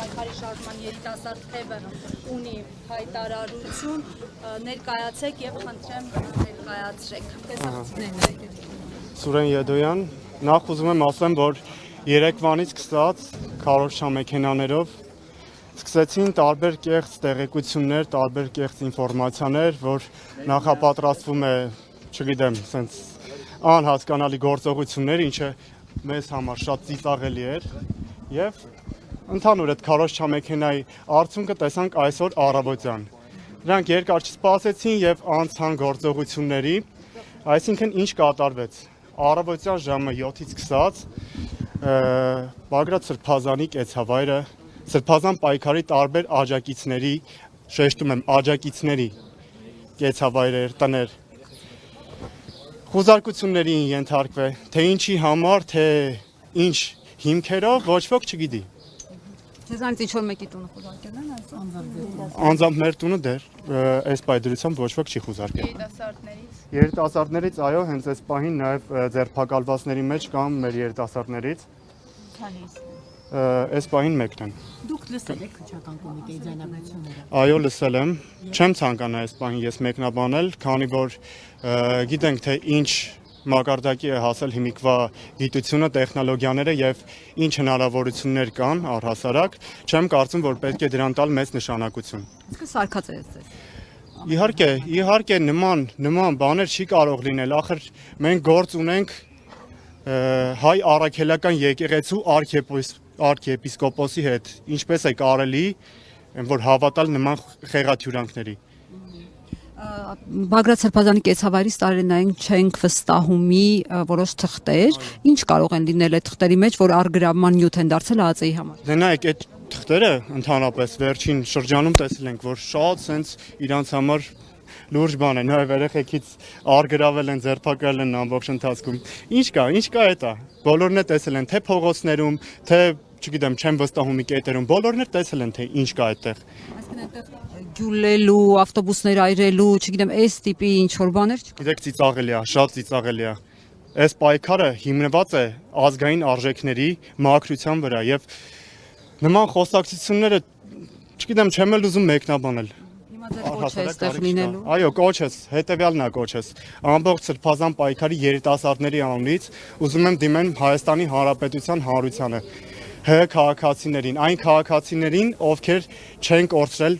պայքարի շարժման երիտասարդ թևը ունի հայտարարություն, ներկայացեք եւ խնդրեմ ներկայացրեք։ Սուրեն Եդոյան, նախ ուզում եմ ասեմ, որ երեկվանից սկսած քարոզչամեքենաներով սկսեցին տարբեր կեղծ տեղեկություններ, տարբեր կեղծ ինֆորմացիաներ, որ նախապատրաստվում է, չգիտեմ, սենց անհասկանալի գործողություններ, ինչը մեզ համար շատ ծիծաղելի էր, եւ ընդհանուր այդ քարոզչամեքենայի արդյունքը տեսանք այսօր առավոտյան։ Նրանք երկար չսպասեցին եւ անցան գործողությունների, այսինքն ինչ կատարվեց։ Առավոտյան ժամը 7-ից սկսած Բագրատ Սրբազանի կեցավայրը Սրբազան պայքարի տարբեր աջակիցների, շեշտում եմ, աջակիցների կեցավայրեր, տներ խուզարկությունների ենթարկվել, թե ինչի համար, թե ինչ հիմքերով, ոչ ոք չգիտի։ Ձեզանից ինչ-որ մեկի տունը խուզարկել են այս անձամբ։ Անձամբ մեր տունը դեռ այս պայդրությամբ ոչ ոք չի խուզարկել։ Երիտասարդներից, այո, հենց այս պահին նաև ձերբակալվածների մեջ կամ մեր երիտասարդներից։ Քանիս։ Այս պահին մեկն են։ Դուք լսել եք քրչական կոմիտեի ձայնագրությունները։ Այո, լսել եմ։ Չեմ ցանկանա այս պահին ես մեկնաբանել, քանի որ գիտենք թե ինչ մակարդակի է հասել հիմիկվա գիտությունը, տեխնոլոգիաները եւ ինչ հնարավորություններ կան առհասարակ, չեմ կարծում, որ պետք է դրան տալ մեծ նշանակություն։ Իսկ սարկած է ձեզ։ Իհարկե նման բաներ չի կարող լինել, ախր մենք գործ ունենք հայ առաքելական եկեղեցու արքեպիսկոպոսի հետ, ինչպես է կարելի որ հավատալ նման խեղաթյուրանքների։ Բագրատ Սրբազանի կեցավայրից տարենային չենք վստահումի որոշ թղթեր, ինչ կարող են լինել այդ թղթերի մեջ, որ առգրավման նյութ են դարձել ԱԱԾ-ի համար։ Դե նայեք, այդ թղթերը ընդհանրապես վերջին շրջանում տեսել ենք, որ շատ սենց իրանց համար լուրջ բան է, նաև երեխեքից առգրավել են, ձերբակալել են ամբողջ ընթացքում։ Ինչ կա էտա։ Բոլորն է տեսել են թե փողոցներում, թե չգիտեմ, չեմ վստահում կետերում, բոլորն էլ տեսել են թե ինչ կա այդտեղ։ Այսինքն այդտեղ ջուլելու, ավտոբուսներ այրելու, չգիտեմ, այս տիպի ինչ որ բաներ չկա։ Գիտեք, ծիծաղելի է, շատ ծիծաղելի է։ Այս պայքարը հիմնված է ազգային արժեքների մաքրության վրա եւ նման խոսակցությունները, չգիտեմ, չեմ էլ ուզում մեկնաբանել։ Հիմա ձեր կոչ է այստեղ լինելու։ Այո, կոչես, հետեւյալն է կոչես։ Ամբողջ Սրբազան պայքարի երիտասարդների անունից ուզում եմ դիմել Հայաստանի Հանրապետության հանրությանը, ՀՀ քաղաքացիներին, այն քաղաքացիներին, ովքեր չեն կորցրել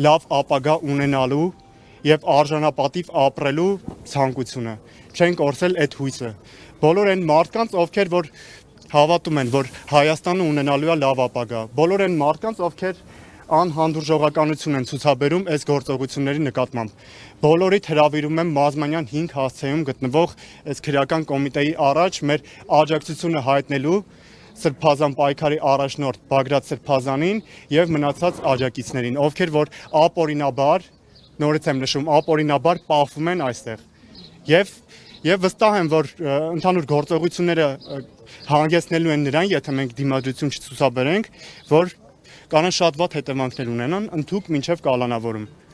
լավ ապագա ունենալու եւ արժանապատիվ ապրելու ցանկությունը, չեն կորցրել այդ հույսը։ Բոլոր այն մարդկանց, ովքեր որ հավատում են, որ Հայաստանը ունենալու է լավ ապագա, բոլոր այն մարդկանց, ովքեր անհանդուրժողականություն են ցուցաբերում այս գործողությունների նկատմամբ։ Բոլորիդ հրավիրում եմ Մազմանյան 5 հասցեում գտնվող այս քրեական կոմիտեի առաջ մեր աջակցությունը հայտնելու Սրբազան պայքարի առաջնորդ Բագրատ Սրբազանին եւ մնացած աջակիցներին, ովքեր որ ապօրինաբար, նորից եմ նշում, ապօրինաբար պահվում են այստեղ։ Եվ վստահ եմ, որ ընդհանուր գործողությունները հանգեցնելու են նրան, եթե մենք դիմադրություն չցուցաբերենք, որ կանան շատ վատ հետևանքներ ունենան ընդհուպ մինչև կալանավորում։